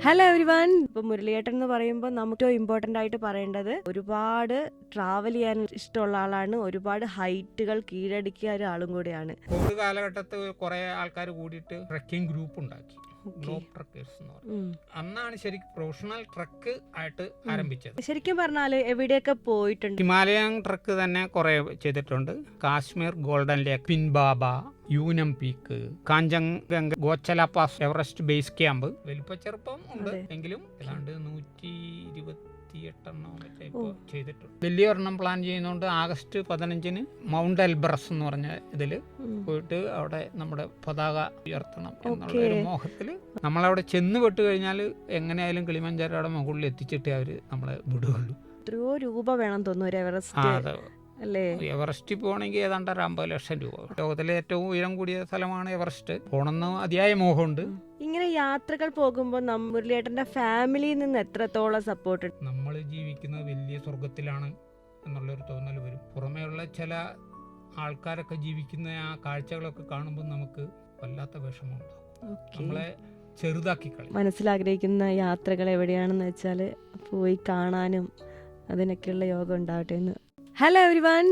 Hello everyone. ഇപ്പൊ മുരളിയേട്ടൻ എന്ന് പറയുമ്പോൾ നമുക്ക് ഇമ്പോർട്ടന്റ് ആയിട്ട് പറയേണ്ടത് ഒരുപാട് ട്രാവൽ ചെയ്യാൻ ഇഷ്ടമുള്ള ആളാണ്. ഒരുപാട് ഹൈറ്റുകൾ കീഴടക്കിയ ഒരാളും കൂടിയാണ്. കോവിഡ് കാലഘട്ടത്തിൽ കുറെ ആൾക്കാർ കൂടിയിട്ട് ട്രക്കിംഗ് ഗ്രൂപ്പ് ഉണ്ടാക്കി. ഗ്ലോബ് ട്രക്കേഴ്സ് എന്ന് പറയും. അന്നാണ് ശരിക്കും പ്രൊഫഷണൽ ട്രക്ക് ആയിട്ട് ആരംഭിച്ചത്. ശരിക്കും പറഞ്ഞാല് എവിടെയൊക്കെ പോയിട്ടുണ്ട്? ഹിമാലയൻ ട്രക്ക് തന്നെ കുറെ ചെയ്തിട്ടുണ്ട്. കാശ്മീർ ഗോൾഡൻ ലേക്ക്, പിൻബാബ, Yunam peak, Kangchenjunga, Goechala pass, Everest base camp. വലിപ്പച്ചെറുപ്പം ഉണ്ട് എങ്കിലും ഏതാണ്ട് 128 ചെയ്തിട്ടുണ്ട്. വലിയ ഒരെണ്ണം പ്ലാൻ ചെയ്യുന്നതുകൊണ്ട് ആഗസ്റ്റ് 15 മൗണ്ട് എൽബ്രസ് എന്ന് പറഞ്ഞ ഇതിൽ പോയിട്ട് അവിടെ നമ്മുടെ പതാക ഉയർത്തണം എന്നുള്ള ഒരു മോഹത്തില് നമ്മളവിടെ ചെന്ന് പെട്ട് കഴിഞ്ഞാൽ എങ്ങനെയായാലും കിളിമഞ്ചാരോയുടെ മുകളിൽ എത്തിച്ചിട്ടേ അവര് നമ്മളെ വിടുകയുള്ളൂ. എത്രയോ രൂപ വേണം തോന്നുന്നു എവറസ്റ്റ് അല്ലേ? എവറസ്റ്റിൽ പോകണമെങ്കിൽ ഏതാണ്ട് 50 ലക്ഷം രൂപ. ലോകത്തിലെ ഏറ്റവും ഉയരം കൂടിയ സ്ഥലമാണ് എവറസ്റ്റ്. പോകണമെന്ന് അതിയായ മോഹമുണ്ട്. ഇങ്ങനെ യാത്രകൾ പോകുമ്പോൾ മുരളിയേട്ടന്റെ ഫാമിലിയിൽ നിന്ന് എത്രത്തോളം സപ്പോർട്ട്? നമ്മൾ ജീവിക്കുന്നത് വലിയ സ്വർഗത്തിലാണ് എന്നുള്ളൊരു തോന്നൽ വരും. പുറമേയുള്ള ചില ആൾക്കാരൊക്കെ ജീവിക്കുന്ന ആ കാഴ്ചകളൊക്കെ കാണുമ്പോൾ നമുക്ക് വല്ലാത്ത വിഷമമുണ്ടാവും. നമ്മളെ ചെറുതാക്കി കളയും. മനസ്സിലാഗ്രഹിക്കുന്ന യാത്രകൾ എവിടെയാണെന്ന് വെച്ചാൽ പോയി കാണാനും അതിനൊക്കെയുള്ള യോഗം ഉണ്ടാവട്ടെ എന്ന്. Hello everyone.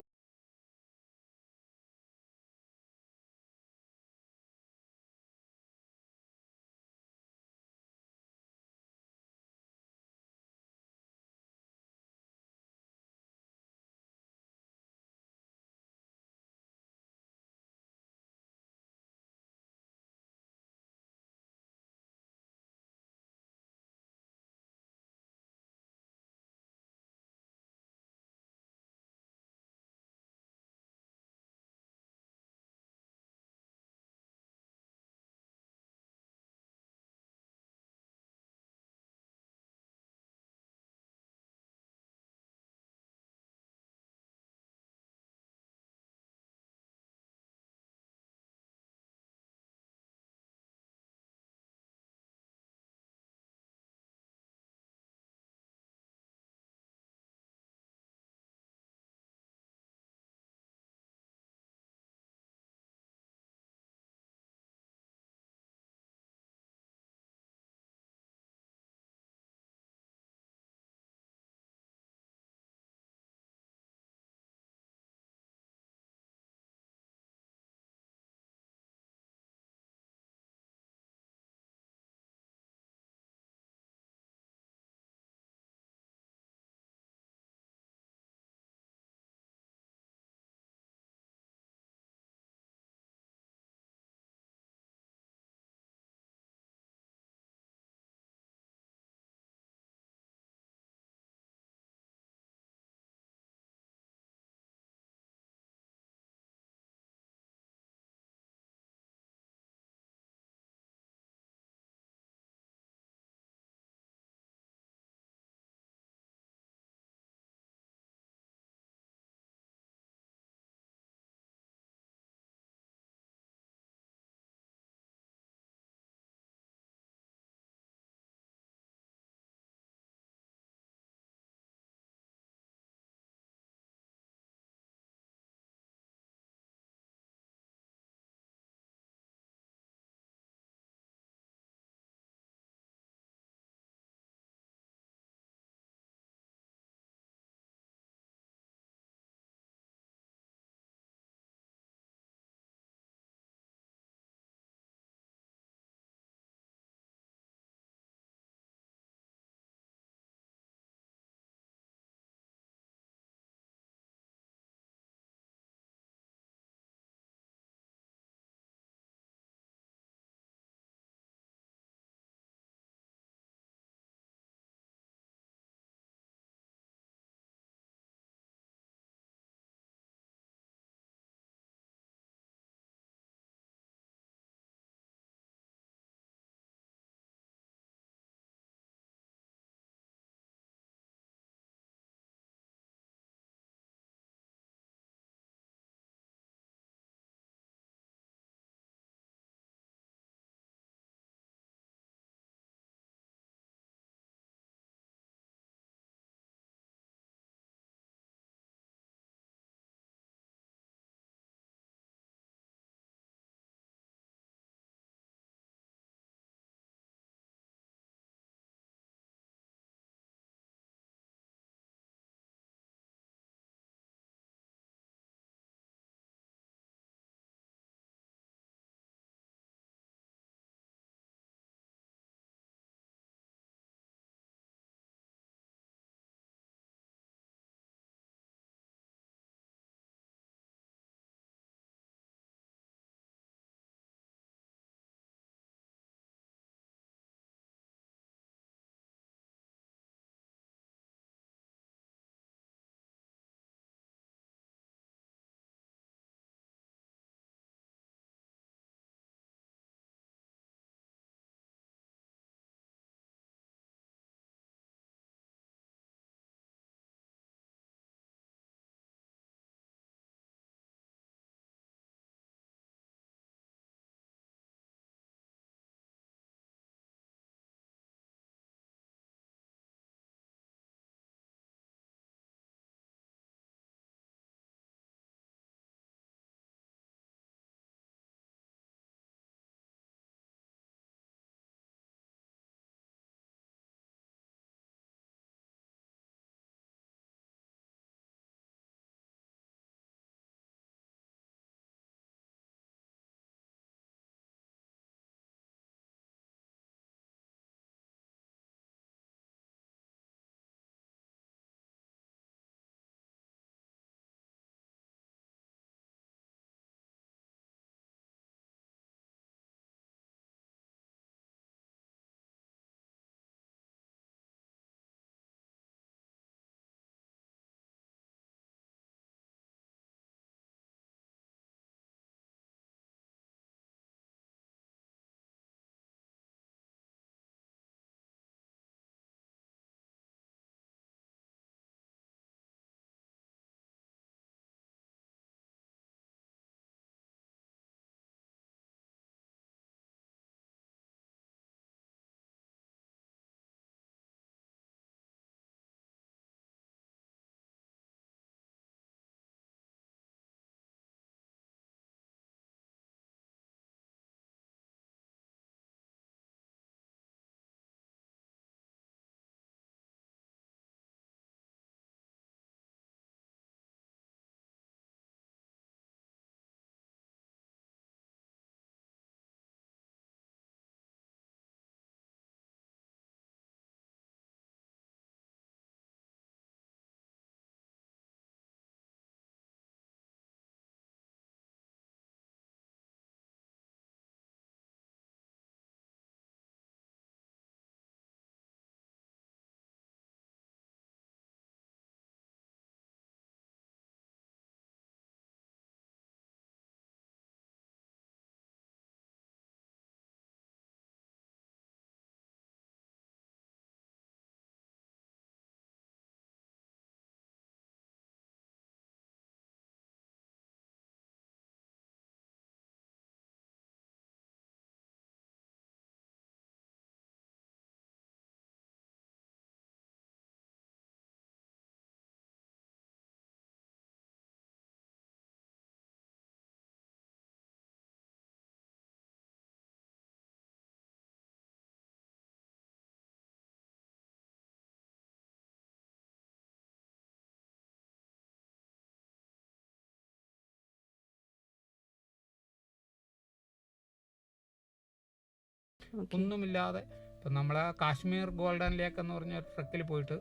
ഒന്നുമില്ലാതെ. ഇപ്പം നമ്മളെ കാശ്മീർ ഗോൾഡൻ ലേക്ക് എന്ന് പറഞ്ഞ ട്രക്കിൽ പോയിട്ട്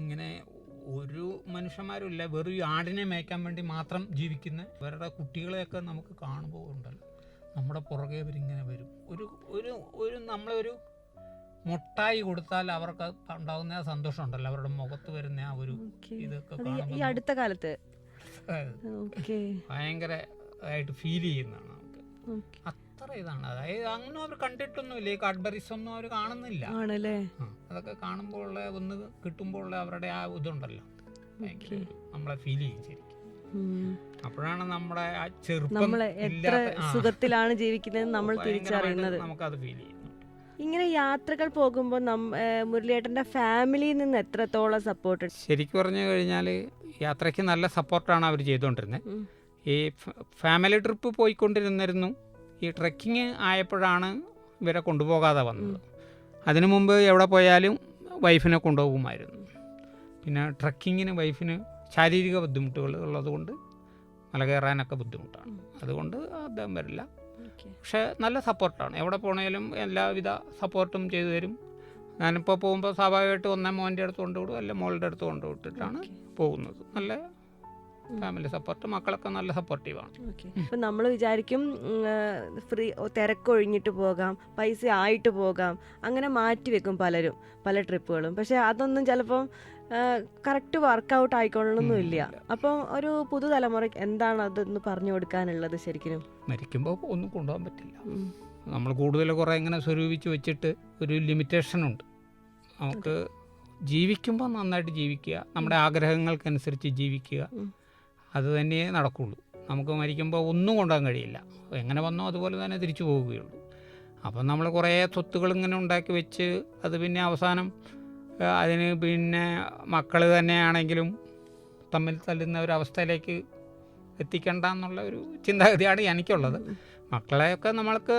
ഇങ്ങനെ ഒരു മനുഷ്യന്മാരും ഇല്ല, വെറും ആടിനെ മേയ്ക്കാൻ വേണ്ടി മാത്രം ജീവിക്കുന്ന അവരുടെ കുട്ടികളെയൊക്കെ നമുക്ക് കാണുമ്പോൾ ഉണ്ടല്ലോ, നമ്മുടെ പുറകെ അവരിങ്ങനെ വരും. ഒരു നമ്മളൊരു മുട്ടായി കൊടുത്താൽ അവർക്ക് ഉണ്ടാകുന്ന ആ സന്തോഷം ഉണ്ടല്ലോ, അവരുടെ മുഖത്ത് വരുന്ന ആ ഒരു ഇതൊക്കെ ഈ അടുത്ത കാലത്ത് ഭയങ്കര ആയിട്ട് ഫീൽ ചെയ്യുന്നതാണ് നമുക്ക്. അത്ര ഇതാണ്. അതായത് അങ്ങനെ അവർ കണ്ടിട്ടൊന്നുമില്ല, ഈ കാഡ്ബറീസ് ഒന്നും അവർ കാണുന്നില്ല. അതൊക്കെ കാണുമ്പോൾ ഒന്ന് കിട്ടുമ്പോൾ അവരുടെ ആ ഇതുണ്ടല്ലോ ഭയങ്കര നമ്മളെ ഫീൽ ചെയ്യും ശരിക്കും. അപ്പോഴാണ് നമ്മുടെ ആ ചെറുപ്പം സുഖത്തിലാണ് ജീവിക്കുന്നത് നമ്മൾ തിരിച്ചറിയുന്നത്, നമുക്കത് ഫീൽ ചെയ്യും. ഇങ്ങനെ യാത്രകൾ പോകുമ്പോൾ മുരളിയേട്ടൻ്റെ ഫാമിലിയിൽ നിന്ന് എത്രത്തോളം സപ്പോർട്ട്? ശരിക്കും പറഞ്ഞു കഴിഞ്ഞാൽ യാത്രയ്ക്ക് നല്ല സപ്പോർട്ടാണ് അവർ ചെയ്തുകൊണ്ടിരുന്നത്. ഈ ഫാമിലി ട്രിപ്പ് പോയിക്കൊണ്ടിരുന്നിരുന്നു. ഈ ട്രെക്കിങ് ആയപ്പോഴാണ് ഇവരെ കൊണ്ടുപോകാതെ വന്നത്. അതിനു മുമ്പ് എവിടെ പോയാലും വൈഫിനെ കൊണ്ടുപോകുമായിരുന്നു. പിന്നെ ട്രക്കിങ്ങിന് വൈഫിന് ശാരീരിക ബുദ്ധിമുട്ടുകൾ ഉള്ളതുകൊണ്ട് മല കയറാനൊക്കെ ബുദ്ധിമുട്ടാണ്, അതുകൊണ്ട് അദ്ദേഹം വരില്ല. പക്ഷേ നല്ല സപ്പോർട്ടാണ്, എവിടെ പോണേലും എല്ലാവിധ സപ്പോർട്ടും ചെയ്തു തരും. ഞാനിപ്പോൾ പോകുമ്പോൾ സ്വാഭാവികമായിട്ട് ഒന്നേ മോൻ്റെ അടുത്ത് കൊണ്ടുവിടും, അല്ലെ മോളുടെ അടുത്ത് കൊണ്ടുവിട്ടിട്ടാണ് പോകുന്നത്. നല്ല ഫാമിലി സപ്പോർട്ട്, മക്കളൊക്കെ നല്ല സപ്പോർട്ടീവാണ്. ഇപ്പം നമ്മൾ വിചാരിക്കും ഫ്രീ തിരക്കൊഴിഞ്ഞിട്ട് പോകാം, പൈസ ആയിട്ട് പോകാം, അങ്ങനെ മാറ്റി വെക്കും പലരും പല ട്രിപ്പുകളും. പക്ഷെ അതൊന്നും ചിലപ്പം കറക്റ്റ് വർക്കൗട്ട് ആയിക്കൊള്ളണമെന്നില്ല. അപ്പം ഒരു പുതുതലമുറയ്ക്ക് എന്താണ് അതെന്ന് പറഞ്ഞു കൊടുക്കാനുള്ളത്? ശരിക്കും മരിക്കുമ്പോൾ ഒന്നും കൊണ്ടുപോകാൻ പറ്റില്ല. നമ്മൾ കൂടുതൽ കുറേ ഇങ്ങനെ സ്വരൂപിച്ച് വെച്ചിട്ട് ഒരു ലിമിറ്റേഷനുണ്ട്. നമുക്ക് ജീവിക്കുമ്പോൾ നന്നായിട്ട് ജീവിക്കുക, നമ്മുടെ ആഗ്രഹങ്ങൾക്കനുസരിച്ച് ജീവിക്കുക, അത് തന്നെ നടക്കുകയുള്ളൂ. നമുക്ക് മരിക്കുമ്പോൾ ഒന്നും കൊണ്ടുപോകാൻ കഴിയില്ല, എങ്ങനെ വന്നോ അതുപോലെ തന്നെ തിരിച്ചു പോവുകയുള്ളൂ. അപ്പം നമ്മൾ കുറേ സ്വത്തുകൾ ഇങ്ങനെ ഉണ്ടാക്കി വെച്ച് അത് പിന്നെ അവസാനം അതിന് പിന്നെ മക്കൾ തന്നെയാണെങ്കിലും തമ്മിൽ തല്ലുന്ന ഒരു എത്തിക്കണ്ട എന്നുള്ള ഒരു ചിന്താഗതിയാണ് എനിക്കുള്ളത്. മക്കളെയൊക്കെ നമ്മൾക്ക്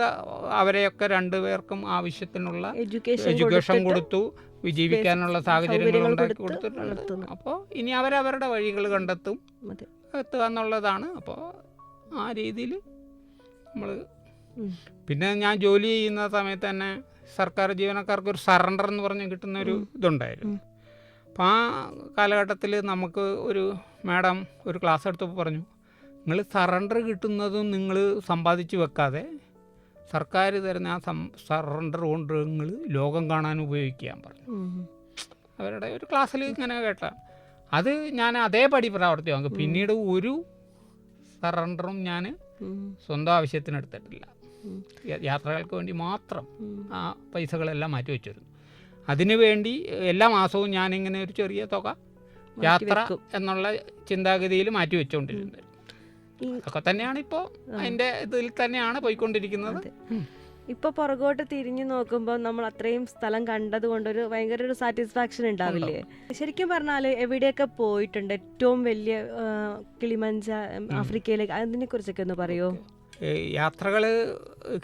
അവരെയൊക്കെ രണ്ടുപേർക്കും ആവശ്യത്തിനുള്ള എഡ്യൂക്കേഷൻ കൊടുത്തു, ജീവിക്കാനുള്ള സാഹചര്യങ്ങൾ ഉണ്ടാക്കി കൊടുത്തിട്ടുണ്ട്. അപ്പോൾ ഇനി അവരവരുടെ വഴികൾ കണ്ടെത്തും, എത്തുക എന്നുള്ളതാണ്. അപ്പോൾ ആ രീതിയിൽ നമ്മൾ പിന്നെ ഞാൻ ജോലി ചെയ്യുന്ന സമയത്ത് തന്നെ സർക്കാർ ജീവനക്കാർക്ക് ഒരു സറണ്ടർ എന്ന് പറഞ്ഞ് കിട്ടുന്ന ഒരു ഇതുണ്ടായിരുന്നു. അപ്പോൾ ആ കാലഘട്ടത്തിൽ നമുക്ക് ഒരു മാഡം ഒരു ക്ലാസ് എടുത്തപ്പോൾ പറഞ്ഞു, നിങ്ങൾ സറണ്ടർ കിട്ടുന്നതും നിങ്ങൾ സമ്പാദിച്ച് വെക്കാതെ സർക്കാർ തരുന്ന ആ സറണ്ടർ കൊണ്ട് നിങ്ങൾ ലോകം കാണാൻ ഉപയോഗിക്കാൻ പറഞ്ഞു. അവരുടെ ഒരു ക്ലാസ്സിൽ ഇങ്ങനെ കേട്ട അത് ഞാൻ അതേപടി പ്രവർത്തിക്കും. പിന്നീട് ഒരു സറണ്ടറും ഞാൻ സ്വന്തം ആവശ്യത്തിന് എടുത്തിട്ടില്ല, യാത്രകൾക്ക് വേണ്ടി മാത്രം ആ പൈസകളെല്ലാം മാറ്റി വെച്ചിരുന്നു. അതിനു വേണ്ടി എല്ലാ മാസവും ഞാനിങ്ങനെ ഒരു ചെറിയ തുക യാത്ര എന്നുള്ള ചിന്താഗതിയിൽ മാറ്റി വെച്ചുകൊണ്ടിരുന്നത്. അതൊക്കെ തന്നെയാണ് ഇപ്പോൾ അതിൻ്റെ ഇതിൽ തന്നെയാണ് പോയിക്കൊണ്ടിരിക്കുന്നത്. ഇപ്പോൾ പുറകോട്ട് തിരിഞ്ഞു നോക്കുമ്പോൾ നമ്മൾ അത്രയും സ്ഥലം കണ്ടത് കൊണ്ടൊരു ഭയങ്കര ഒരു സാറ്റിസ്ഫാക്ഷൻ ഉണ്ടാവില്ലേ? ശരിക്കും പറഞ്ഞാൽ എവിടെയൊക്കെ പോയിട്ടുണ്ട്? ഏറ്റവും വലിയ കിളിമഞ്ചാരോ, ആഫ്രിക്കയിലേക്ക്, അതിനെ കുറിച്ചൊക്കെ ഒന്ന് പറയുമോ? യാത്രകൾ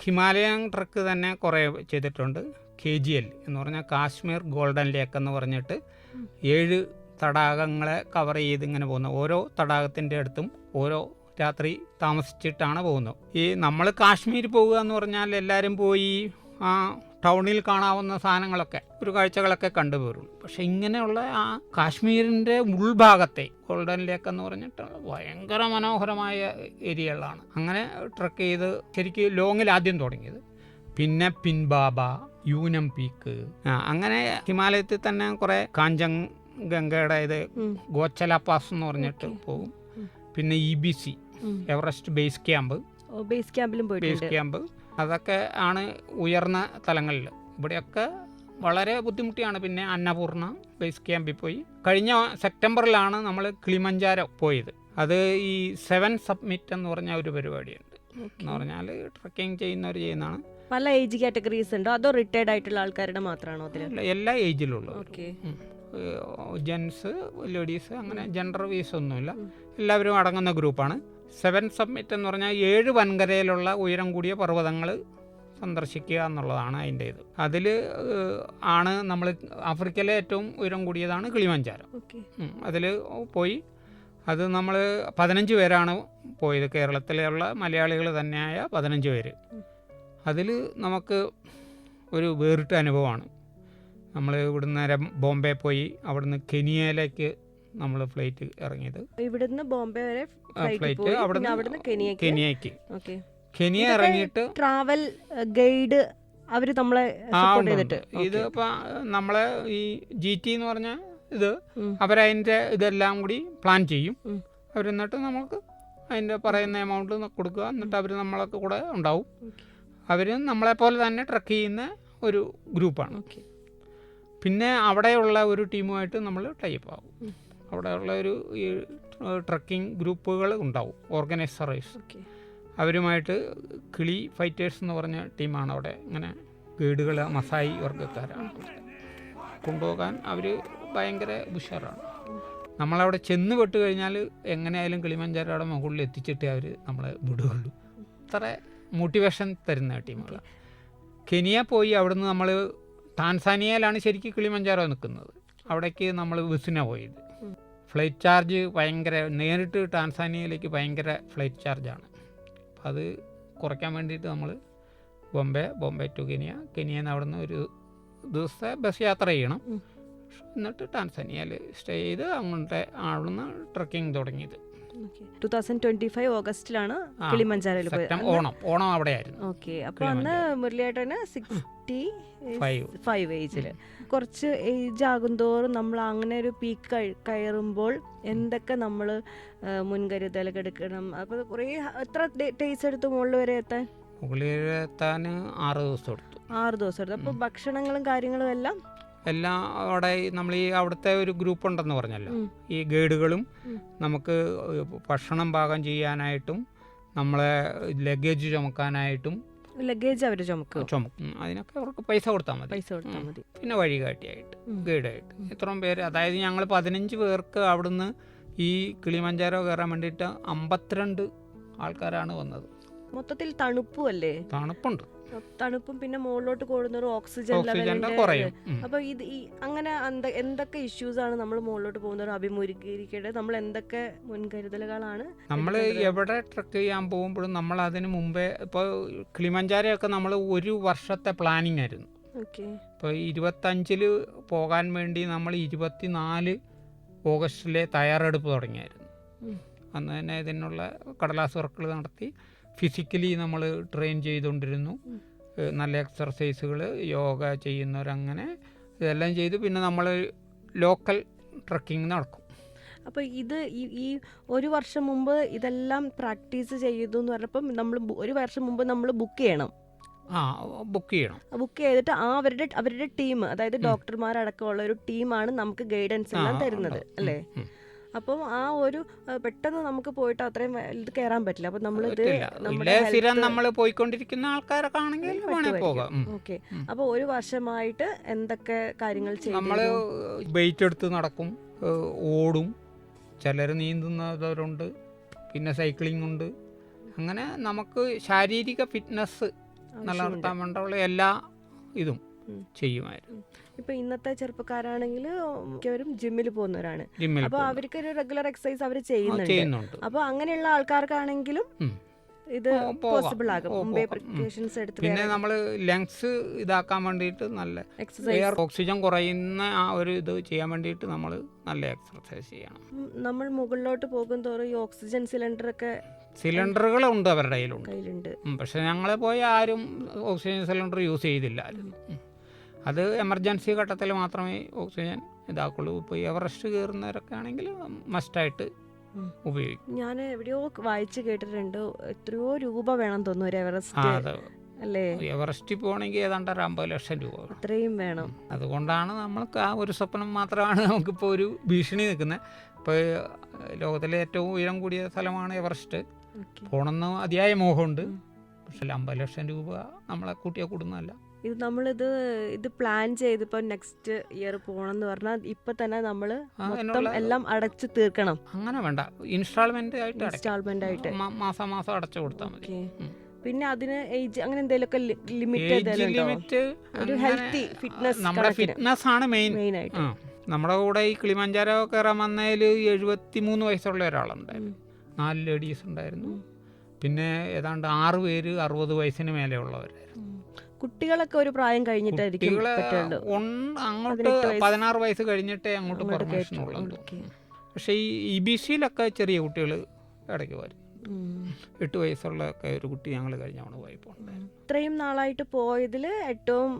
ഹിമാലയൻ ട്രക്ക് തന്നെ കുറേ ചെയ്തിട്ടുണ്ട്. KGL എന്ന് പറഞ്ഞാൽ കാശ്മീർ ഗോൾഡൻ ലേക്ക് എന്ന് പറഞ്ഞിട്ട് 7 തടാകങ്ങളെ കവർ ചെയ്ത് ഇങ്ങനെ പോകുന്നത്. ഓരോ തടാകത്തിൻ്റെ അടുത്തും ഓരോ രാത്രി താമസിച്ചിട്ടാണ് പോകുന്നത്. ഈ നമ്മൾ കാശ്മീർ പോകുക എന്ന് പറഞ്ഞാൽ എല്ലാവരും പോയി ആ ടൗണിൽ കാണാവുന്ന സാധനങ്ങളൊക്കെ ഒരു കാഴ്ചകളൊക്കെ കണ്ടുപോരുള്ളൂ. പക്ഷെ ഇങ്ങനെയുള്ള ആ കാശ്മീരിൻ്റെ ഉൾഭാഗത്തെ ഗോൾഡൻ ലേക്ക് എന്ന് പറഞ്ഞിട്ട് ഭയങ്കര മനോഹരമായ ഏരിയകളാണ്. അങ്ങനെ ട്രക്ക് ചെയ്ത് ശരിക്കും ലോങ്ങിൽ ആദ്യം തുടങ്ങിയത്. പിന്നെ പിൻബാബ, യൂനം പീക്ക്, അങ്ങനെ ഹിമാലയത്തിൽ തന്നെ കുറേ കാഞ്ചൻഗംഗയുടെ ഇത് ഗോച്ചല പാസ് എന്ന് പറഞ്ഞിട്ട് പോകും. പിന്നെ EBC എവറസ്റ്റ് ബേസ് ക്യാമ്പ്, അതൊക്കെ ആണ് ഉയർന്ന തലങ്ങളിൽ. ഇവിടെയൊക്കെ വളരെ ബുദ്ധിമുട്ടിയാണ്. പിന്നെ അന്നപൂർണ ബേസ് ക്യാമ്പിൽ പോയി. കഴിഞ്ഞ സെപ്റ്റംബറിലാണ് നമ്മൾ കിളിമഞ്ചാരോ പോയത്. അത് ഈ 7 സബ്മിറ്റ് എന്ന് പറഞ്ഞ ഒരു പരിപാടിയുണ്ട്. എന്ന് പറഞ്ഞാൽ ട്രക്കിംഗ് ചെയ്യുന്നവർ ചെയ്യുന്നതാണ്. പല ഏജ് കാറ്റഗറീസ് ഉണ്ടോ അതോ റിട്ടയർഡ് ആയിട്ടുള്ള ആൾക്കാരുടെ മാത്രമാണോ? എല്ലാ ഏജിലുള്ള ജെൻസ്, ലേഡീസ്, അങ്ങനെ ജെൻഡർ വീസ് ഒന്നുമില്ല, എല്ലാവരും അടങ്ങുന്ന ഗ്രൂപ്പാണ്. 7 സബ്മിറ്റ് എന്ന് പറഞ്ഞാൽ 7 വൻകരയിലുള്ള ഉയരം കൂടിയ പർവ്വതങ്ങൾ സന്ദർശിക്കുക എന്നുള്ളതാണ് അതിൻ്റെ ഇത്. അതിൽ ആണ് നമ്മൾ ആഫ്രിക്കയിലെ ഏറ്റവും ഉയരം കൂടിയതാണ് കിളിമഞ്ചാരോ. അതിൽ പോയി. അത് നമ്മൾ 15 പേരാണ് പോയത്. കേരളത്തിലുള്ള മലയാളികൾ തന്നെയായ 15 പേര്. അതിൽ നമുക്ക് ഒരു വേറിട്ട അനുഭവമാണ്. നമ്മൾ ഇവിടുന്ന് നേരെ ബോംബെ പോയി അവിടുന്ന് കെനിയയിലേക്ക് നമ്മൾ ഫ്ലൈറ്റ് ഇറങ്ങിയത്. ഇവിടുന്ന് ബോംബെ വരെ ഫ്ലൈറ്റ് അവിടുന്ന് കെനിയയ്ക്ക് ഓക്കെ. കെനിയ ഇറങ്ങിയിട്ട് ട്രാവൽ ഗൈഡ് അവർ നമ്മളെ സപ്പോർട്ട് ചെയ്തിട്ട് ഇത് ഇപ്പം നമ്മളെ ഈ GT എന്ന് പറഞ്ഞ ഇത് അവരതിൻ്റെ ഇതെല്ലാം കൂടി പ്ലാൻ ചെയ്യും. അവരെന്നിട്ട് നമുക്ക് അതിൻ്റെ പറയുന്ന എമൗണ്ട് കൊടുക്കുക. എന്നിട്ട് അവർ നമ്മളൊക്കെ കൂടെ ഉണ്ടാവും. അവർ നമ്മളെപ്പോലെ തന്നെ ട്രക്ക് ചെയ്യുന്ന ഒരു ഗ്രൂപ്പാണ്. പിന്നെ അവിടെയുള്ള ഒരു ടീമുമായിട്ട് നമ്മൾ ടൈപ്പ് ആകും. അവിടെയുള്ള ഒരു ഈ ട്രക്കിംഗ് ഗ്രൂപ്പുകൾ ഉണ്ടാവും, ഓർഗനൈസേഴ്സ്. അവരുമായിട്ട് കിളി ഫൈറ്റേഴ്സ് എന്ന് പറഞ്ഞ ടീമാണ് അവിടെ. ഇങ്ങനെ ഗൈഡുകൾ മസായി വർഗ്ഗക്കാരാണ്. കൊണ്ടുപോകാൻ അവർ ഭയങ്കര ഉഷാറാണ്. നമ്മളവിടെ ചെന്ന് പെട്ട് കഴിഞ്ഞാൽ എങ്ങനെയായാലും കിളിമഞ്ചാരോയുടെ മുകളിൽ എത്തിച്ചിട്ടേ അവർ നമ്മളെ വിടുകയുള്ളൂ. അത്ര മോട്ടിവേഷൻ തരുന്ന ടീമുകളാണ്. കെനിയ പോയി അവിടുന്ന് നമ്മൾ ടാൻസാനിയയിലാണ് ശരിക്കും കിളിമഞ്ചാരോ നിൽക്കുന്നത്. അവിടേക്ക് നമ്മൾ ബസ്സിനാണ് പോയത്. ഫ്ലൈറ്റ് ചാർജ് ഭയങ്കര, നേരിട്ട് ടാൻസാനിയയിലേക്ക് ഭയങ്കര ഫ്ലൈറ്റ് ചാർജാണ്. അപ്പം അത് കുറയ്ക്കാൻ വേണ്ടിയിട്ട് നമ്മൾ ബോംബെ ടു കെനിയയിൽ നിന്ന് അവിടുന്ന് ഒരു ദിവസത്തെ ബസ് യാത്ര ചെയ്യണം. എന്നിട്ട് ടാൻസാനിയയിൽ സ്റ്റേ ചെയ്ത് അങ്ങോട്ട് അവിടുന്ന് ട്രക്കിംഗ് തുടങ്ങിയത്. 2025 ഓഗസ്റ്റിലാണ് കിളിമഞ്ചാരോയിൽ പോയത്. ഓണം അവിടെയായിരുന്നു. ഓക്കെ. അപ്പോൾ അന്ന് മുരളിയേട്ടന് 65 ഏജിൽ. കുറച്ച് ഏജ് ആകുന്തോറും നമ്മൾ അങ്ങനെ ഒരു പീക്ക് കയറുമ്പോൾ എന്തൊക്കെ നമ്മൾ മുൻകരുതലൊക്കെ എടുക്കണം? അപ്പോൾ കുറേ എത്ര ഡേയ്സ് എടുത്തു മുകളിൽ വരെ എത്താൻ? മുകളിൽ എത്താൻ 6 ദിവസം എടുത്തു. 6 ദിവസം എടുത്തു. അപ്പോൾ ഭക്ഷണങ്ങളും കാര്യങ്ങളും എല്ലാം അവിടെ നമ്മൾ ഈ അവിടുത്തെ ഒരു ഗ്രൂപ്പ് ഉണ്ടെന്ന് പറഞ്ഞല്ലോ. ഈ ഗൈഡുകളും നമുക്ക് ഭക്ഷണം പാകം ചെയ്യാനായിട്ടും നമ്മളെ ലഗേജ് ചുമക്കാനായിട്ടും. ലഗേജ് അവർ ചുമക്കും. അതിനൊക്കെ അവർക്ക് പൈസ കൊടുത്താൽ മതി. പിന്നെ വഴികാട്ടിയായിട്ട് ഗൈഡായിട്ട് ഇത്രയും പേര്, അതായത് ഞങ്ങൾ 15 പേർക്ക് അവിടുന്ന് ഈ കിളിമഞ്ചാരോ കയറാൻ വേണ്ടിയിട്ട് 52 ആൾക്കാരാണ് വന്നത്. മൊത്തത്തിൽ തണുപ്പും അല്ലേ? തണുപ്പുണ്ട്. തണുപ്പും പിന്നെ മുകളിലോട്ട് കൂടുന്ന ഓക്സിജൻ ലെവലിന്റെ കുറയും. അപ്പൊ ഇത് അങ്ങനെ എന്തൊക്കെ ഇഷ്യൂസ് ആണ് നമ്മൾ മുകളിലോട്ട് പോകുന്നവർ അഭിമുഖീകരിക്കേണ്ടത്? നമ്മൾ എന്തൊക്കെ മുൻകരുതലുകളാണ് നമ്മൾ എവിടെ ട്രക്ക് ചെയ്യാൻ പോകുമ്പോഴും നമ്മൾ അതിന് മുമ്പേ, ഇപ്പോൾ കിളിമഞ്ചാരോ ഒക്കെ നമ്മൾ 1 വർഷത്തെ പ്ലാനിങ് ആയിരുന്നു. ഇപ്പോൾ 25 പോകാൻ വേണ്ടി നമ്മൾ 24 ഓഗസ്റ്റിലെ തയ്യാറെടുപ്പ് തുടങ്ങിയായിരുന്നു. അന്ന് തന്നെ ഇതിനുള്ള കടലാസ് വർക്കുകൾ നടത്തി ഫിസിക്കലി നമ്മൾ ട്രെയിൻ ചെയ്തുകൊണ്ടിരുന്നു. നല്ല എക്സർസൈസുകൾ, യോഗ ചെയ്യുന്നവരങ്ങനെ ഇതെല്ലാം ചെയ്ത് പിന്നെ നമ്മൾ ലോക്കൽ ട്രക്കിംഗ് നടക്കും. അപ്പോൾ ഇത് ഈ 1 വർഷം മുമ്പ് ഇതെല്ലാം പ്രാക്ടീസ് ചെയ്തു എന്ന് പറഞ്ഞപ്പം നമ്മൾ 1 വർഷം മുമ്പ് നമ്മൾ ബുക്ക് ചെയ്യണം. ബുക്ക് ചെയ്തിട്ട് അവരുടെ ടീം, അതായത് ഡോക്ടർമാരടക്കമുള്ള ഒരു ടീമാണ് നമുക്ക് ഗൈഡൻസ് എല്ലാം തരുന്നത് അല്ലേ? അപ്പം ആ ഒരു പെട്ടെന്ന് നമുക്ക് പോയിട്ട് അത്രയും ഇത് കയറാൻ പറ്റില്ല. അപ്പം നമ്മൾ പോയിക്കൊണ്ടിരിക്കുന്ന ആൾക്കാരൊക്കെ ആണെങ്കിൽ ഓക്കെ. അപ്പോൾ 1 വർഷമായിട്ട് എന്തൊക്കെ കാര്യങ്ങൾ ചെയ്യും? നമ്മൾ വെയിറ്റ് എടുത്ത് നടക്കും, ഓടും, ചിലർ നീന്തുന്നവരുണ്ട്, പിന്നെ സൈക്ലിംഗ് ഉണ്ട്. അങ്ങനെ നമുക്ക് ശാരീരിക ഫിറ്റ്നസ് നിലനിർത്താൻ വേണ്ടിയുള്ള എല്ലാ ഇതും ചെയ്യുമായിരുന്നു. ഇപ്പൊ ഇന്നത്തെ ചെറുപ്പക്കാരാണെങ്കിൽ മിക്കവരും ജിമ്മിൽ പോകുന്നവരാണ്. അപ്പൊ അവർക്ക് ഒരു റെഗുലർ എക്സസൈസ് അവർ ചെയ്യുന്നുണ്ട്. അപ്പൊ അങ്ങനെയുള്ള ആൾക്കാർക്കാണെങ്കിലും ഇത് പോസിബിൾ ആകും. മുമ്പേ പ്രിക്കോഷൻസ് എടുത്ത് പിന്നെ നമ്മൾ ലങ്സ് ഇതാക്കാൻ വേണ്ടിയിട്ട് നല്ല എക്സസൈസ്, ഓക്സിജൻ കുറയുന്ന ആ ഒരു ഇത് ചെയ്യാൻ വേണ്ടിയിട്ട് നമ്മൾ നല്ല എക്സസൈസ് ചെയ്യണം. നമ്മൾ മുകളിലോട്ട് പോകും തോറും ഈ ഓക്സിജൻ സിലിണ്ടറുകളുണ്ട് അവരുടെ കയ്യിലുണ്ട്. പക്ഷെ ഞങ്ങളെ പോയി ആരും ഓക്സിജൻ സിലിണ്ടർ യൂസ് ചെയ്തില്ലായിരുന്നു. അത് എമർജൻസി ഘട്ടത്തിൽ മാത്രമേ ഓക്സിജൻ ഇതാക്കുള്ളൂ. ഇപ്പോൾ എവറസ്റ്റ് കയറുന്നവരൊക്കെ ആണെങ്കിൽ മസ്റ്റായിട്ട് ഉപയോഗിക്കും. ഞാൻ എവിടെയോ വായിച്ച് കേട്ടിട്ടുണ്ട്, എത്രയോ രൂപ വേണം തോന്നുന്നു ഒരു എവറസ്റ്റ് അല്ലേ? എവറസ്റ്റിൽ പോകണമെങ്കിൽ ഏതാണ്ട് 50 ലക്ഷം രൂപ അത്രയും വേണം. അതുകൊണ്ടാണ് നമ്മൾക്ക് ആ ഒരു സ്വപ്നം മാത്രമാണ് നമുക്കിപ്പോൾ ഒരു ഭീഷണി നിൽക്കുന്നത്. ഇപ്പോൾ ലോകത്തിലെ ഏറ്റവും ഉയരം കൂടിയ സ്ഥലമാണ് എവറസ്റ്റ്. പോകണമെന്ന് അതിയായ മോഹമുണ്ട്. പക്ഷെ 50 ലക്ഷം രൂപ നമ്മളെ കൂട്ടിയാൽ കൂടുന്നതല്ല. ഇത് നമ്മളിത് പ്ലാൻ ചെയ്ത് ഇപ്പോൾ നെക്സ്റ്റ് ഇയർ പോകണം പറഞ്ഞാൽ ഇപ്പൊ തന്നെ നമ്മൾ എല്ലാം അടച്ചു തീർക്കണം. അങ്ങനെ വേണ്ട, ഇൻസ്റ്റാൾമെന്റ് ആയിട്ട് മാസം അടച്ചു കൊടുത്താൽ മതി. പിന്നെ അതിന് ഏജ് അങ്ങനെ എന്തെങ്കിലുമൊക്കെ ലിമിറ്റ്, ഒരു ഹെൽത്തി ഫിറ്റ്നസ്, നമ്മുടെ ഫിറ്റ്നസ് ആണ് മെയിൻ ആയിട്ട്. നമ്മുടെ കൂടെ ഈ കിളിമഞ്ചാരോ കയറാൻ വന്നതിൽ 73 വയസ്സുള്ള ഒരാളുണ്ടായിരുന്നു, 4 ലേഡീസ് ഉണ്ടായിരുന്നു. പിന്നെ ഏതാണ്ട് 6 പേര് 60 വയസ്സിന് മേലെ ഉള്ളവരായിരുന്നു. കുട്ടികളൊക്കെ ഒരു പ്രായം കഴിഞ്ഞിട്ടായിരിക്കും കുട്ടികളെ പറ്റുള്ളൂ. അങ്ങോട്ട് 18 വയസ്സ് 16 വയസ്സ് കഴിഞ്ഞിട്ടേ അങ്ങോട്ട് അങ്ങോട്ട് പെർമിഷൻ കയറ്റും. ഉള്ളൂ. ഓക്കേ. പക്ഷേ ഈ EBCയിലൊക്കെ ചെറിയ കുട്ടികൾ ഇടയ്ക്ക് വരും. ഉം. 8 വയസ്സുള്ളൊക്കെ ഒരു കുട്ടി ഞങ്ങൾ കഴിഞ്ഞ തവണ പോയപ്പോൾ ഉണ്ടായിരുന്നു. ഇത്രയും നാളായിട്ട് പോയതിൽ ഏറ്റവും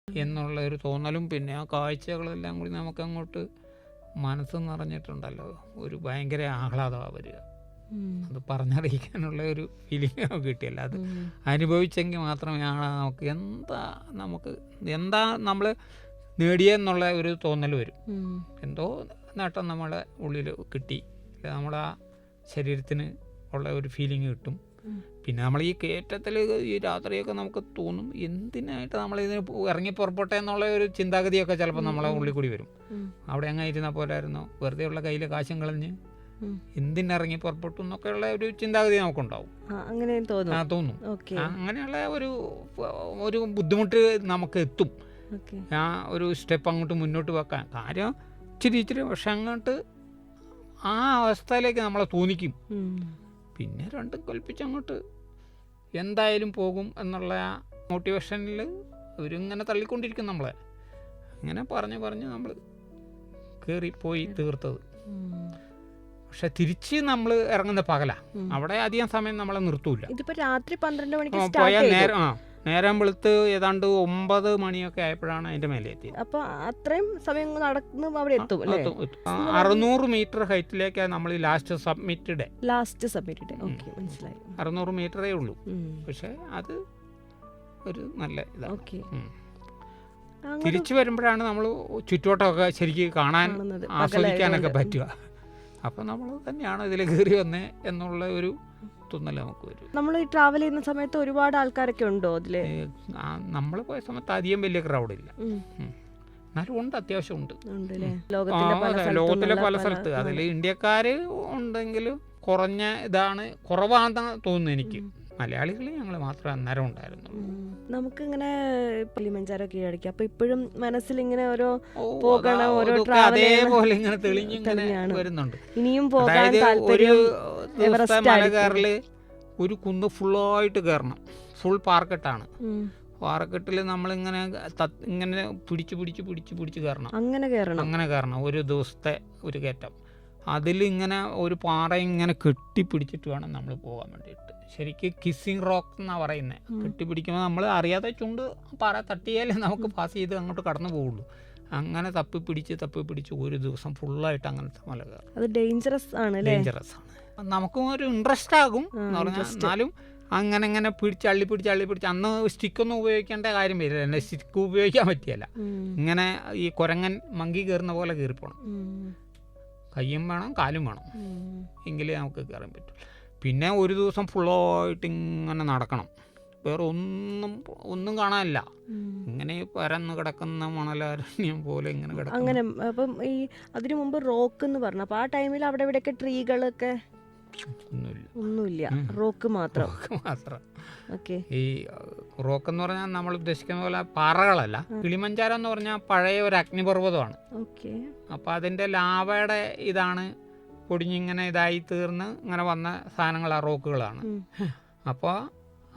എന്നുള്ള ഒരു തോന്നലും പിന്നെ ആ കാഴ്ചകളെല്ലാം കൂടി നമുക്കങ്ങോട്ട് മനസ്സ് നിറഞ്ഞിട്ടുണ്ടല്ലോ. ഒരു ഭയങ്കര ആഹ്ലാദമാണ് വരിക. അത് പറഞ്ഞറിയിക്കാനുള്ള ഒരു ഫീലിംഗ് നമുക്ക് കിട്ടിയല്ല. അത് അനുഭവിച്ചെങ്കിൽ മാത്രമേ നമുക്ക് എന്താ നമ്മൾ നേടിയെന്നുള്ള ഒരു തോന്നൽ വരും. എന്തോ നേട്ടം നമ്മളെ ഉള്ളിൽ കിട്ടി, നമ്മളെ ശരീരത്തിന് ഉള്ള ഒരു ഫീലിംഗ് കിട്ടും. പിന്നെ നമ്മൾ ഈ കയറ്റത്തിൽ ഈ രാത്രിയൊക്കെ നമുക്ക് തോന്നും എന്തിനായിട്ട് നമ്മളിതിന് ഇറങ്ങി പുറപ്പെട്ടെ എന്നുള്ള ഒരു ചിന്താഗതിയൊക്കെ ചിലപ്പോൾ നമ്മളെ ഉള്ളിൽ കൂടി വരും. അവിടെ അങ്ങ് ഇരുന്ന പോലായിരുന്നോ, വെറുതെ ഉള്ള കയ്യിൽ കാശും കളഞ്ഞ് എന്തിനിറങ്ങി പുറപ്പെട്ടു എന്നൊക്കെയുള്ള ഒരു ചിന്താഗതി നമുക്കുണ്ടാവും. തോന്നും. അങ്ങനെയുള്ള ഒരു ബുദ്ധിമുട്ട് നമുക്ക് എത്തും. ആ ഒരു സ്റ്റെപ്പ് അങ്ങോട്ട് മുന്നോട്ട് വെക്കാൻ കാര്യം ഇച്ചിരി പക്ഷെ അങ്ങോട്ട് ആ അവസ്ഥയിലേക്ക് നമ്മളെ തോന്നിക്കും. പിന്നെ രണ്ടും കൽപ്പിച്ചങ്ങോട്ട് എന്തായാലും പോകും എന്നുള്ള ആ മോട്ടിവേഷനിൽ അവരിങ്ങനെ തള്ളിക്കൊണ്ടിരിക്കും നമ്മളെ. അങ്ങനെ പറഞ്ഞ് നമ്മൾ കയറിപ്പോയി തീർത്തത്. പക്ഷെ തിരിച്ച് നമ്മൾ ഇറങ്ങുന്ന പകല, അവിടെ അധികം സമയം നമ്മളെ നിർത്തൂല. ഇതിപ്പോ രാത്രി 12 മണിക്ക് പോയാൽ നേരം വെളുത്ത് ഏതാണ്ട് 9 മണിയൊക്കെ ആയപ്പോഴാണ് അതിന്റെ മേലെ എത്തിയത്. അപ്പൊ അത്രയും സമയം നടന്ന് അവിടെ എത്തും. 600 മീറ്റർ ഹൈറ്റിലേക്കാണ് നമ്മൾ ലാസ്റ്റ് സബ്മിറ്റഡ്. 600 മീറ്ററേ ഉള്ളൂ. പക്ഷെ അത് ഒരു നല്ല ഇതാണ്. തിരിച്ചു വരുമ്പോഴാണ് നമ്മൾ ചുറ്റോട്ടമൊക്കെ ശരിക്കും കാണാൻ ആസ്വദിക്കാനൊക്കെ പറ്റുക. അപ്പം നമ്മൾ തന്നെയാണ് ഇതിൽ കയറി വന്നേ എന്നുള്ള ഒരു തോന്നൽ നമുക്ക് വരും. നമ്മൾ ഈ ട്രാവൽ ചെയ്യുന്ന സമയത്ത് ഒരുപാട് ആൾക്കാരൊക്കെ ഉണ്ടോ അതില്? നമ്മൾ പോയ സമയത്ത് അധികം വലിയ ക്രൗഡില്ല, എന്നാലും ഉണ്ട്, അത്യാവശ്യം ഉണ്ട്. ലോകത്തിലെ പല സ്ഥലത്ത് അതിൽ ഇന്ത്യക്കാര് ഉണ്ടെങ്കിലും കുറവാണെന്ന് തോന്നുന്നു എനിക്ക്. മലയാളികൾ ഞങ്ങൾ മാത്രമേ അന്നേരം ഉണ്ടായിരുന്നു. നമുക്കിങ്ങനെ കിളിമഞ്ചാരോ കീഴടക്കി അപ്പൊ ഇപ്പോഴും മനസ്സിലിങ്ങനെ ഓരോ പോകണം, ഓരോ ട്രാവൽ അതേപോലെ ഇങ്ങനെ തെളിഞ്ഞിങ്ങനെ വരുന്നുണ്ട്. ഇനിയും പോകാൻ ഒരു താല്പര്യം. ദിവസത്തെ മല കയറല് ഒരു കുന്ന് ഫുള്ളായിട്ട് കയറണം. ഫുൾ പാർക്കെട്ടാണ്. പാറക്കെട്ടിൽ നമ്മളിങ്ങനെ ഇങ്ങനെ പിടിച്ച് കയറണം. അങ്ങനെ കയറണം ഒരു ദിവസത്തെ ഒരു കയറ്റം. അതിലിങ്ങനെ ഒരു പാറ ഇങ്ങനെ കെട്ടിപ്പിടിച്ചിട്ട് വേണം നമ്മൾ പോകാൻ വേണ്ടിയിട്ട്. ശരിക്കും കിസ്സിങ് റോക്ക് എന്നാണ് പറയുന്നത്. കെട്ടിപ്പിടിക്കുമ്പോൾ നമ്മൾ അറിയാതെ ചുണ്ട് പാറ തട്ടിയാലേ നമുക്ക് പാസ് ചെയ്ത് അങ്ങോട്ട് കടന്നു പോകുള്ളൂ. അങ്ങനെ തപ്പിപ്പിടിച്ച് ഒരു ദിവസം ഫുള്ളായിട്ട് അങ്ങനത്തെ മല കയറും. അത് ഡേഞ്ചറസ് ആണ്. നമുക്കും ഒരു ഇൻട്രസ്റ്റ് ആകും എന്ന് പറഞ്ഞാൽ. എന്നാലും അങ്ങനെ അള്ളിപ്പിടിച്ച് അന്ന് സ്റ്റിക്കൊന്നും ഉപയോഗിക്കേണ്ട കാര്യം വരില്ല. എൻ്റെ സ്റ്റിക്ക് ഉപയോഗിക്കാൻ പറ്റിയല്ല. ഇങ്ങനെ ഈ കുരങ്ങൻ മങ്കി കയറുന്ന പോലെ കയറിപ്പോണം. കയ്യും വേണം കാലും വേണം, എങ്കിലേ നമുക്ക് കയറാൻ പറ്റും. പിന്നെ ഒരു ദിവസം ഫുള്ളായിട്ട് ഇങ്ങനെ നടക്കണം. വേറെ ഒന്നും കാണാനില്ല. ഇങ്ങനെ പരന്ന് കിടക്കുന്ന മണലാരണ്യം പോലെ ഇങ്ങനെ കിടക്കും. അങ്ങനെ അപ്പം ഈ അതിനു മുമ്പ് റോക്ക് എന്ന് പറഞ്ഞു. അപ്പൊ ആ ടൈമിൽ അവിടെ ഇവിടെയൊക്കെ ട്രീകളൊക്കെ ഒന്നുമില്ല, റോക്ക് മാത്രം. ഈ റോക്ക് എന്ന് പറഞ്ഞാൽ നമ്മൾ ഉദ്ദേശിക്കുന്ന പോലെ പാറകളല്ല. കിളിമഞ്ചാരം എന്ന് പറഞ്ഞാൽ പഴയ ഒരു അഗ്നിപർവ്വതമാണ്. അപ്പൊ അതിന്റെ ലാവയുടെ ഇതാണ് പൊടിഞ്ഞിങ്ങനെ ഇതായി തീർന്ന് ഇങ്ങനെ വന്ന സാധനങ്ങളാണ്, റോക്കുകളാണ്. അപ്പോൾ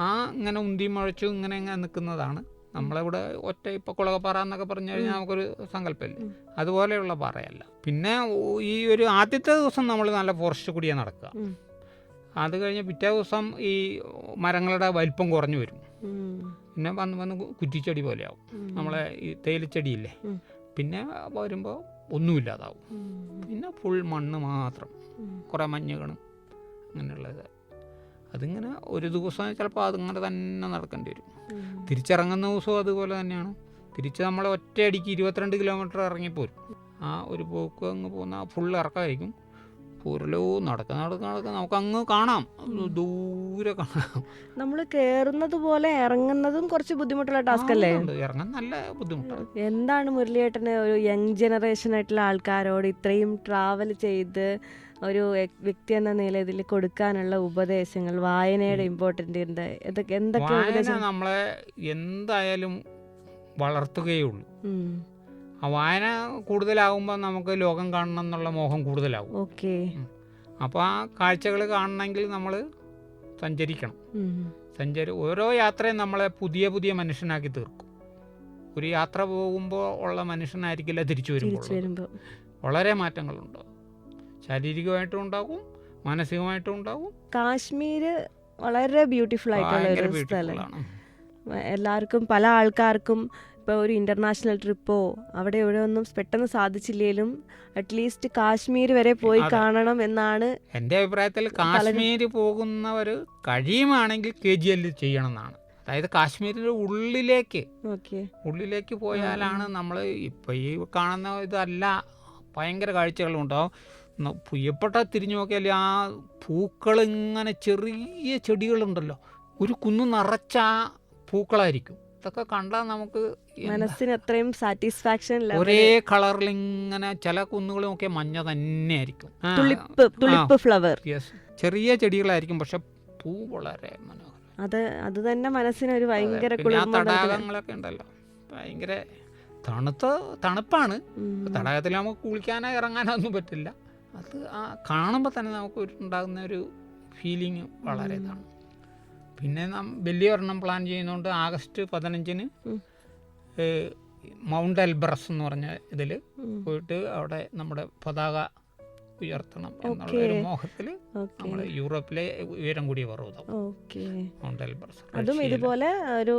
ആ ഇങ്ങനെ ഉന്തി മുഴച്ചു ഇങ്ങനെ നിൽക്കുന്നതാണ്. നമ്മളിവിടെ ഒറ്റ ഇപ്പോൾ കുളകപ്പാറ എന്നൊക്കെ പറഞ്ഞു കഴിഞ്ഞാൽ നമുക്കൊരു സങ്കല്പമില്ലേ, അതുപോലെയുള്ള പാറയല്ല. പിന്നെ ഈ ഒരു ആദ്യത്തെ ദിവസം നമ്മൾ നല്ല ഫോറസ്റ്റ് കൂടിയാണ് നടക്കുക. അത് കഴിഞ്ഞ് പിറ്റേ ദിവസം ഈ മരങ്ങളുടെ വലിപ്പം കുറഞ്ഞു വരും. പിന്നെ വന്ന് കുറ്റിച്ചെടി പോലെയാവും. നമ്മളെ ഈ തേയിലച്ചെടിയില്ലേ, പിന്നെ വരുമ്പോൾ ഒന്നുമില്ലാതാവും. പിന്നെ ഫുൾ മണ്ണ് മാത്രം, കുറേ മഞ്ഞുകളും അങ്ങനെയുള്ളത്. അതിങ്ങനെ ഒരു ദിവസം ചിലപ്പോൾ അതിങ്ങനെ തന്നെ നടക്കേണ്ടി വരും. തിരിച്ചിറങ്ങുന്ന ദിവസവും അതുപോലെ തന്നെയാണ്. തിരിച്ച് നമ്മൾ ഒറ്റയടിക്ക് 22 കിലോമീറ്റർ ഇറങ്ങിപ്പോരും. ആ ഒരു പോക്ക് അങ്ങ് പോകുന്ന ഫുൾ ഇറക്കമായിരിക്കും. പൂരലോ നടക്ക നമുക്ക് അങ്ങ് കാണാം, ദൂരെ കാണാം. നമ്മൾ കയറുന്നത് പോലെ ഇറങ്ങുന്നതും കുറച്ച് ബുദ്ധിമുട്ടുള്ള ടാസ്ക് അല്ലേ? ഇറങ്ങാൻ നല്ല ബുദ്ധിമുട്ടാണ്. എന്താണ് മുരളിയേട്ടന് ഒരു യങ് ജനറേഷൻ ആയിട്ടുള്ള ആൾക്കാരോട് ഇത്രയും ട്രാവൽ ചെയ്ത് ഒരു വ്യക്തി എന്ന നിലയിൽ ഇതിൽ കൊടുക്കാനുള്ള ഉപദേശങ്ങൾ, വായനയുടെ ഇമ്പോർട്ടൻ്റ് എന്തൊക്കെ ഉപദേശം? നമ്മളെ എന്തായാലും വളർത്തുകയുള്ളൂ. ആ വായന കൂടുതലാകുമ്പോൾ നമുക്ക് ലോകം കാണണം എന്നുള്ള മോഹം കൂടുതലാകും. അപ്പോൾ ആ കാഴ്ചകൾ കാണണമെങ്കിൽ നമ്മൾ സഞ്ചരിക്കണം. ഓരോ യാത്രയും നമ്മളെ പുതിയ മനുഷ്യനാക്കി തീർക്കും. ഒരു യാത്ര പോകുമ്പോൾ ഉള്ള മനുഷ്യനായിരിക്കില്ല തിരിച്ചു വരുമ്പോൾ. വളരെ മാറ്റങ്ങളുണ്ട്. ശാരീരികമായിട്ടും ഉണ്ടാകും, മാനസികമായിട്ടും ഉണ്ടാകും. കാശ്മീർ വളരെ ബ്യൂട്ടിഫുൾ ആയിട്ടുള്ള ഒരു സ്ഥലമാണ്. എല്ലാവർക്കും, പല ആൾക്കാർക്കും ഇപ്പോൾ ഒരു ഇൻ്റർനാഷണൽ ട്രിപ്പോ അവിടെ ഇവിടെ ഒന്നും പെട്ടെന്ന് സാധിച്ചില്ലെങ്കിലും അറ്റ്ലീസ്റ്റ് കാശ്മീർ വരെ പോയി കാണണം എന്നാണ് എൻ്റെ അഭിപ്രായത്തിൽ. കാശ്മീർ പോകുന്നവർ കഴിയുമാണെങ്കിൽ KGL ചെയ്യണം എന്നാണ്. അതായത് കാശ്മീരിൻ്റെ ഉള്ളിലേക്ക് പോയാലാണ് നമ്മൾ ഇപ്പോൾ ഈ കാണുന്ന ഇതല്ല, ഭയങ്കര കാഴ്ചകളുണ്ടാവും. പ്രിയപ്പെട്ട തിരിഞ്ഞു നോക്കിയാൽ ആ പൂക്കളിങ്ങനെ ചെറിയ ചെടികളുണ്ടല്ലോ, ഒരു കുന്നു നിറച്ച പൂക്കളായിരിക്കും. ഇതൊക്കെ കണ്ടാൽ നമുക്ക് മനസ്സിന് അത്രയും സാറ്റിസ്ഫാക്ഷൻ. ഒരേ കളറിൽ ഇങ്ങനെ ചില കുന്നുകൾ നോക്കിയാൽ മഞ്ഞ തന്നെ ആയിരിക്കും. തുളിപ്പ് ഫ്ലവർ, ചെറിയ ചെടികളായിരിക്കും, പക്ഷെ പൂ വളരെ മനോഹരം. അത് തന്നെ മനസ്സിനൊരു ഭയങ്കര തടാകങ്ങളൊക്കെ ഉണ്ടല്ലോ, ഭയങ്കര തണുപ്പാണ്. തടാകത്തിൽ നമുക്ക് കുളിക്കാനോ ഇറങ്ങാനോ ഒന്നും പറ്റില്ല. അത് കാണുമ്പോൾ തന്നെ നമുക്ക് ഉണ്ടാകുന്ന ഒരു ഫീലിംഗ് വളരെ ഇതാണ്. പിന്നെ വലിയ ഒരെണ്ണം പ്ലാൻ ചെയ്യുന്നതുകൊണ്ട് ആഗസ്റ്റ് 15 മൗണ്ട് എൽബ്രസ് എന്ന് പറഞ്ഞ ഇതിൽ പോയിട്ട് അവിടെ നമ്മുടെ പതാക ഉയർത്തണം എന്നുള്ള ഒരു മോഹത്തിൽ നമ്മൾ യൂറോപ്പിലെ ഉയരം കൂടിയ പർവ്വതം മൗണ്ട് എൽബ്രസ്. അതും ഇതുപോലെ ഒരു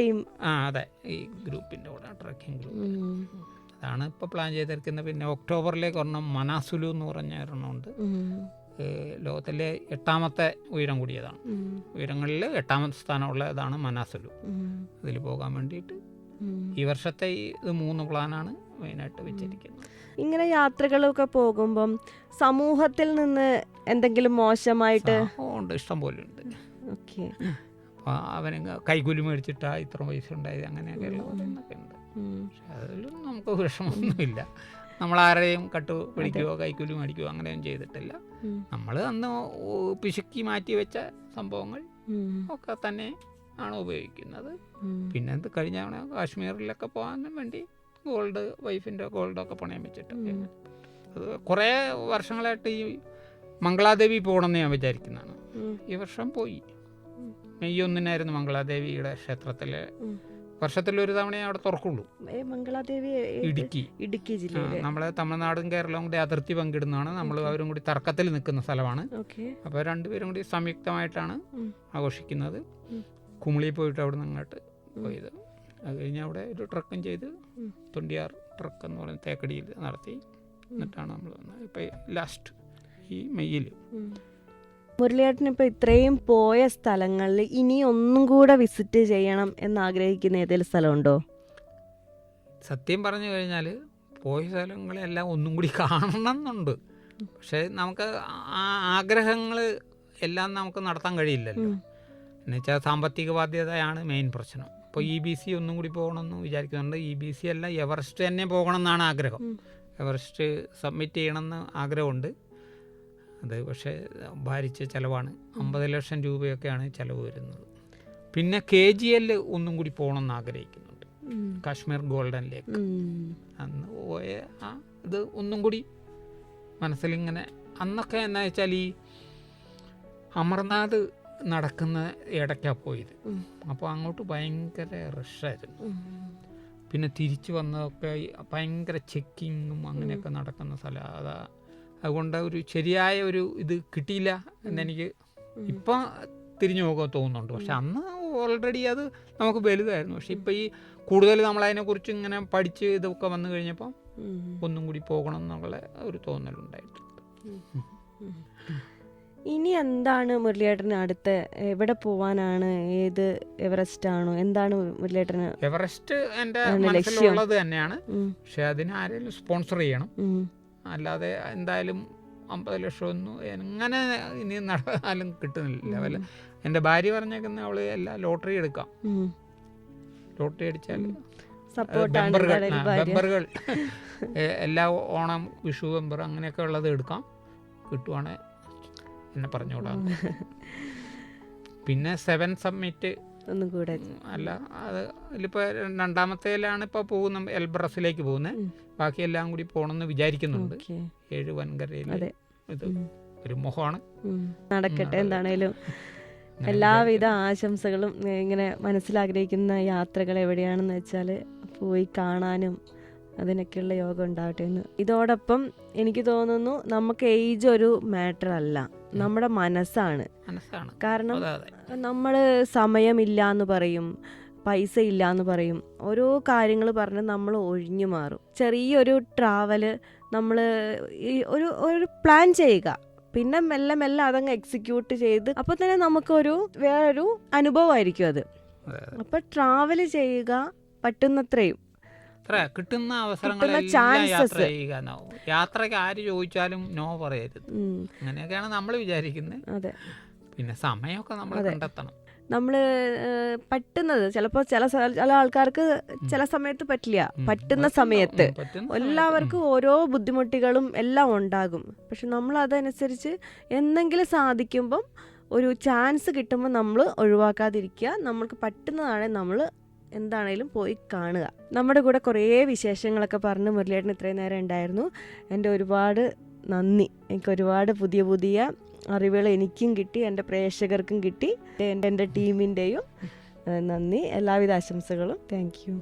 ടീം, അതെ, ഈ ഗ്രൂപ്പിൻ്റെ കൂടെ ട്രക്കിംഗ് ഗ്രൂപ്പ്. അതാണ് ഇപ്പോൾ പ്ലാൻ ചെയ്തിരിക്കുന്നത്. പിന്നെ ഒക്ടോബറിലേക്ക് ഒരെണ്ണം മനാസുലു എന്ന് പറഞ്ഞ ഒരെണ്ണമുണ്ട്. ലോകത്തിലെ 8ാമത്തെ ഉയരം കൂടിയതാണ്. ഉയരങ്ങളിൽ 8ാമത്തെ സ്ഥാനമുള്ള ഇതാണ് മനാസുലു. അതിൽ പോകാൻ വേണ്ടിയിട്ട് ഈ വർഷത്തെ ഇത് 3 പ്ലാനാണ് മെയിനായിട്ട് വെച്ചിരിക്കുന്നത്. ഇങ്ങനെ യാത്രകളൊക്കെ പോകുമ്പം സമൂഹത്തിൽ നിന്ന് എന്തെങ്കിലും മോശമായിട്ട് ഉണ്ട്, ഇഷ്ടം പോലെ ഉണ്ട്. അവന് കൈക്കൂലി മേടിച്ചിട്ടാ ഇത്ര പൈസ ഉണ്ടായത്, അങ്ങനെയൊക്കെ ഉള്ളതൊക്കെ ഉണ്ട്. പക്ഷെ അതിലും നമുക്ക് വിഷമമൊന്നുമില്ല. നമ്മളാരെയും പിടിക്കുകയോ കൈക്കൂലി മേടിക്കുകയോ അങ്ങനെയൊന്നും ചെയ്തിട്ടില്ല. നമ്മൾ അന്ന് പിശുക്കി മാറ്റി വെച്ച സംഭവങ്ങൾ ഒക്കെ തന്നെ ആണ് ഉപയോഗിക്കുന്നത്. പിന്നെ ഇത് കഴിഞ്ഞ തവണ കാശ്മീരിലൊക്കെ പോകാൻ വേണ്ടി ഗോൾഡ്, വൈഫിൻ്റെ ഗോൾഡൊക്കെ പണയം വെച്ചിട്ടൊക്കെ. അത് കുറേ വർഷങ്ങളായിട്ട് ഈ മംഗളാദേവി പോകണമെന്ന് ഞാൻ വിചാരിക്കുന്നതാണ്. ഈ വർഷം പോയി. മെയ് 1 മംഗളാദേവിയുടെ ക്ഷേത്രത്തിലെ വർഷത്തിലൊരു തവണയെ അവിടെ തുറക്കുള്ളൂ. മംഗളാദേവി ഇടുക്കി ജില്ലയിൽ നമ്മളെ തമിഴ്നാടും കേരളവും കൂടി അതിർത്തി പങ്കിടുന്നതാണ്. നമ്മൾ അവരും കൂടി തർക്കത്തിൽ നിൽക്കുന്ന സ്ഥലമാണ്. അപ്പോൾ രണ്ടുപേരും കൂടി സംയുക്തമായിട്ടാണ് ആഘോഷിക്കുന്നത്. കുമിളി പോയിട്ട് അവിടെ നിന്ന് അങ്ങോട്ട് പോയത്. അത് കഴിഞ്ഞ് അവിടെ ഒരു ട്രക്കും ചെയ്ത് 26 ട്രക്ക് എന്ന് പറയുന്ന തേക്കടിയിൽ നടത്തി. എന്നിട്ടാണ് നമ്മൾ വന്നത്. ഇപ്പം ലാസ്റ്റ് ഈ മെയ്യിൽ. മുരളിയേട്ടൻ ഇപ്പോൾ ഇത്രയും പോയ സ്ഥലങ്ങളിൽ ഇനി ഒന്നും കൂടെ വിസിറ്റ് ചെയ്യണം എന്നാഗ്രഹിക്കുന്ന ഏതെങ്കിലും സ്ഥലമുണ്ടോ? സത്യം പറഞ്ഞു കഴിഞ്ഞാൽ പോയ സ്ഥലങ്ങളെല്ലാം ഒന്നും കൂടി കാണണം എന്നുണ്ട്. പക്ഷേ നമുക്ക് ആ ആഗ്രഹങ്ങൾ എല്ലാം നമുക്ക് നടത്താൻ കഴിയില്ലല്ലോ. എന്നുവെച്ചാൽ സാമ്പത്തിക ബാധ്യതയാണ് മെയിൻ പ്രശ്നം. ഇപ്പോൾ EBC ഒന്നും കൂടി പോകണമെന്ന് വിചാരിക്കുന്നുണ്ട്. EBC അല്ല, എവറസ്റ്റ് തന്നെ പോകണം എന്നാണ് ആഗ്രഹം. എവറസ്റ്റ് സബ്മിറ്റ് ചെയ്യണമെന്ന് ആഗ്രഹമുണ്ട്. അത് പക്ഷേ ഭാരിച്ച ചിലവാണ്. 50 ലക്ഷം രൂപയൊക്കെയാണ് ചിലവ് വരുന്നത്. പിന്നെ KGL ഒന്നും കൂടി പോകണമെന്ന് ആഗ്രഹിക്കുന്നുണ്ട്. കാശ്മീർ ഗോൾഡൻ ലേക്ക് അന്ന് പോയ ഇത് ഒന്നും കൂടി മനസ്സിലിങ്ങനെ. അന്നൊക്കെ എന്താ വെച്ചാൽ ഈ അമർനാഥ് നടക്കുന്ന ഇടയ്ക്കാണ് പോയത്. അപ്പോൾ അങ്ങോട്ട് ഭയങ്കര റഷായിരുന്നു. പിന്നെ തിരിച്ചു വന്നതൊക്കെ ഭയങ്കര ചെക്കിങ്ങും അങ്ങനെയൊക്കെ നടക്കുന്ന സ്ഥലം. അതുകൊണ്ട് ഒരു ശരിയായ ഒരു ഇത് കിട്ടിയില്ല എന്നെനിക്ക് ഇപ്പം തിരിഞ്ഞു നോക്കാൻ തോന്നുന്നുണ്ട്. പക്ഷെ അന്ന് ഓൾറെഡി അത് നമുക്ക് വലുതായിരുന്നു. പക്ഷെ ഇപ്പം ഈ കൂടുതൽ നമ്മളതിനെക്കുറിച്ച് ഇങ്ങനെ പഠിച്ച് ഇതൊക്കെ വന്നു കഴിഞ്ഞപ്പോൾ ഒന്നും കൂടി പോകണം എന്നുള്ള ഒരു തോന്നലുണ്ടായിട്ടുണ്ട്. ഇനി എന്താണ് മുരളിയേട്ടന് അടുത്ത എവിടെ പോവാനാണ്? ഏത് എവറസ്റ്റ് ആണോ? എന്താണ് മുരളിയേട്ടന്? എവറസ്റ്റ് എൻ്റെ മനസ്സിലുള്ളത് തന്നെയാണ്. പക്ഷെ അതിന് ആരെങ്കിലും സ്പോൺസർ ചെയ്യണം. അല്ലാതെ എന്തായാലും 50 ലക്ഷമൊന്നും എങ്ങനെ ഇനി നടന്നാലും കിട്ടുന്നില്ല. വല്ല എൻ്റെ ഭാര്യ പറഞ്ഞേക്കുന്ന അവള് എല്ലാ ലോട്ടറി എടുക്കാം. ലോട്ടറി അടിച്ചാൽ ബെമ്പറുകൾ എല്ലാ ഓണം, വിഷു, ബെമ്പർ അങ്ങനെയൊക്കെ ഉള്ളത് എടുക്കാം. കിട്ടുവാണെങ്കിൽ എന്നെ പറഞ്ഞുകൂടാ. പിന്നെ 7 സമ്മിറ്റ് ഒന്നും കൂടെ അല്ല, അത് ഇതിലിപ്പോൾ 2ാമത്തേലാണ് ഇപ്പോൾ പോകുന്നത്. എൽബ്രസിലേക്ക് പോകുന്നത്. ബാക്കി എല്ലാം കൂടി പോകണമെന്ന് വിചാരിക്കുന്നുണ്ട്. 7 വൻകരയിൽ ഇത് ഒരു മോഹമാണ്. നടക്കട്ടെ. എന്താണേലും എല്ലാവിധ ആശംസകളും. ഇങ്ങനെ മനസ്സിലാഗ്രഹിക്കുന്ന യാത്രകൾ എവിടെയാണെന്ന് വെച്ചാൽ പോയി കാണാനും അതിനൊക്കെയുള്ള യോഗം ഉണ്ടാവട്ടെ എന്ന്. ഇതോടൊപ്പം എനിക്ക് തോന്നുന്നു നമുക്ക് ഏജ് ഒരു മാറ്റർ അല്ല, നമ്മുടെ മനസ്സാണ്. കാരണം നമ്മൾ സമയമില്ല എന്ന് പറയും, പൈസ ഇല്ല എന്ന് പറയും, ഓരോ കാര്യങ്ങൾ പറഞ്ഞ് നമ്മൾ ഒഴിഞ്ഞു മാറും. ചെറിയൊരു ട്രാവല് നമ്മൾ ഈ ഒരു പ്ലാൻ ചെയ്യുക, പിന്നെ മെല്ലെ മെല്ലെ അതങ്ങ് എക്സിക്യൂട്ട് ചെയ്ത് അപ്പോൾ തന്നെ നമുക്കൊരു വേറൊരു അനുഭവമായിരിക്കും അത്. അപ്പോൾ ട്രാവൽ ചെയ്യുക, പറ്റുന്നത്രയും കിട്ടുന്ന അവസരങ്ങളെല്ലാം യാത്രയ്ക്ക് ആര് ചോദിച്ചാലും നോ പറയരുത്. അങ്ങനെയൊക്കെയാണ് നമ്മൾ വിചാരിക്കുന്നത്. പിന്നെ സമയമൊക്കെ നമ്മൾ കണ്ടെത്തണം. നമ്മൾ പറ്റുന്നത് ചിലപ്പോൾ ചില ആൾക്കാർക്ക് ചില സമയത്ത് പറ്റില്ല. പറ്റുന്ന സമയത്ത് എല്ലാവർക്കും ഓരോ ബുദ്ധിമുട്ടുകളും എല്ലാം ഉണ്ടാകും. പക്ഷെ നമ്മൾ അതനുസരിച്ച് എന്തെങ്കിലും സാധിക്കുമ്പം ഒരു ചാൻസ് കിട്ടുമ്പോൾ നമ്മൾ ഒഴിവാക്കാതിരിക്കുക. നമ്മൾക്ക് പറ്റുന്നതാണെങ്കിൽ നമ്മൾ എന്താണേലും പോയി കാണുക. നമ്മുടെ കൂടെ കുറേ വിശേഷങ്ങളൊക്കെ പറഞ്ഞ് മുരളിയേട്ടൻ ഇത്രയും നേരം ഉണ്ടായിരുന്നു. എൻ്റെ ഒരുപാട് നന്ദി. എനിക്ക് ഒരുപാട് പുതിയ പുതിയ അറിവുകൾ എനിക്കും കിട്ടി, എൻ്റെ പ്രേക്ഷകർക്കും കിട്ടി. എൻ്റെ ടീമിൻ്റെയും നന്ദി. എല്ലാവിധ ആശംസകളും. Thank you.